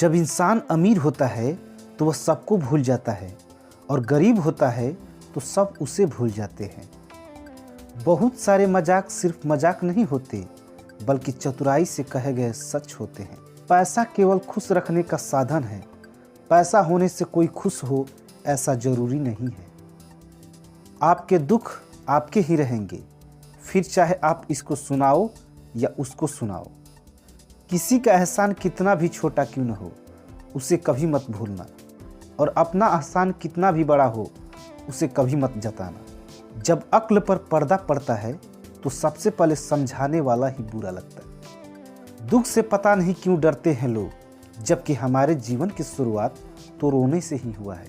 जब इंसान अमीर होता है तो वह सबको भूल जाता है और गरीब होता है तो सब उसे भूल जाते हैं। बहुत सारे मजाक सिर्फ मजाक नहीं होते बल्कि चतुराई से कहे गए सच होते हैं। पैसा केवल खुश रखने का साधन है। पैसा होने से कोई खुश हो ऐसा जरूरी नहीं है। आपके दुख आपके ही रहेंगे, फिर चाहे आप इसको सुनाओ या उसको सुनाओ। किसी का एहसान कितना भी छोटा क्यों न हो उसे कभी मत भूलना, और अपना एहसान कितना भी बड़ा हो उसे कभी मत जताना। जब अक्ल पर पर्दा पड़ता है तो सबसे पहले समझाने वाला ही बुरा लगता है। दुख से पता नहीं क्यों डरते हैं लोग, जबकि हमारे जीवन की शुरुआत तो रोने से ही हुआ है।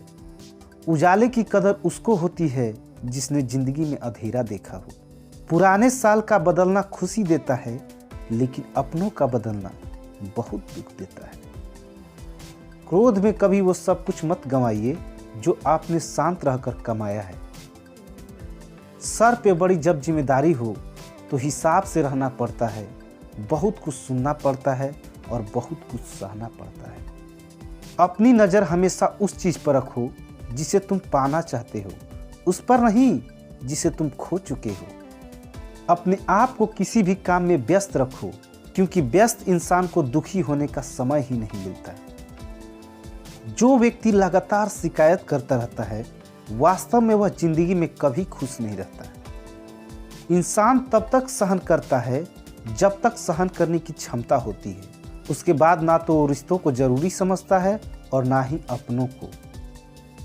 उजाले की कदर उसको होती है जिसने जिंदगी में अंधेरा देखा हो। पुराने साल का बदलना खुशी देता है, लेकिन अपनों का बदलना बहुत दुख देता है। क्रोध में कभी वो सब कुछ मत गंवाइए जो आपने शांत रहकर कमाया है। सर पे बड़ी जब जिम्मेदारी हो तो हिसाब से रहना पड़ता है। बहुत कुछ सुनना पड़ता है और बहुत कुछ सहना पड़ता है। अपनी नज़र हमेशा उस चीज़ पर रखो जिसे तुम पाना चाहते हो, उस पर नहीं जिसे तुम खो चुके हो। अपने आप को किसी भी काम में व्यस्त रखो, क्योंकि व्यस्त इंसान को दुखी होने का समय ही नहीं मिलता। जो व्यक्ति लगातार शिकायत करता रहता है वास्तव में वह जिंदगी में कभी खुश नहीं रहता। इंसान तब तक सहन करता है जब तक सहन करने की क्षमता होती है। उसके बाद ना तो वो रिश्तों को जरूरी समझता है और ना ही अपनों को।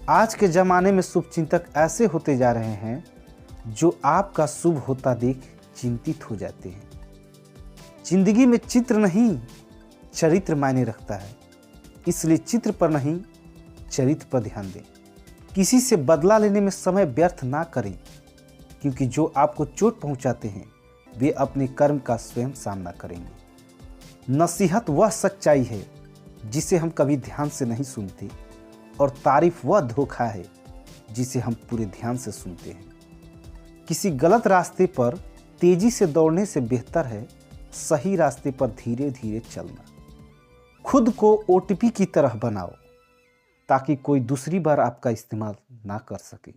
आज के ज़माने में शुभचिंतक ऐसे होते जा रहे हैं जो आपका शुभ होता देख चिंतित हो जाते हैं। जिंदगी में चित्र नहीं चरित्र मायने रखता है, इसलिए चित्र पर नहीं चरित्र पर ध्यान दें। किसी से बदला लेने में समय व्यर्थ ना करें, क्योंकि जो आपको चोट पहुंचाते हैं वे अपने कर्म का स्वयं सामना करेंगे। नसीहत वह सच्चाई है जिसे हम कभी ध्यान से नहीं सुनते, और तारीफ वह धोखा है जिसे हम पूरे ध्यान से सुनते हैं। किसी गलत रास्ते पर तेजी से दौड़ने से बेहतर है सही रास्ते पर धीरे धीरे चलना। खुद को ओटीपी की तरह बनाओ ताकि कोई दूसरी बार आपका इस्तेमाल ना कर सके।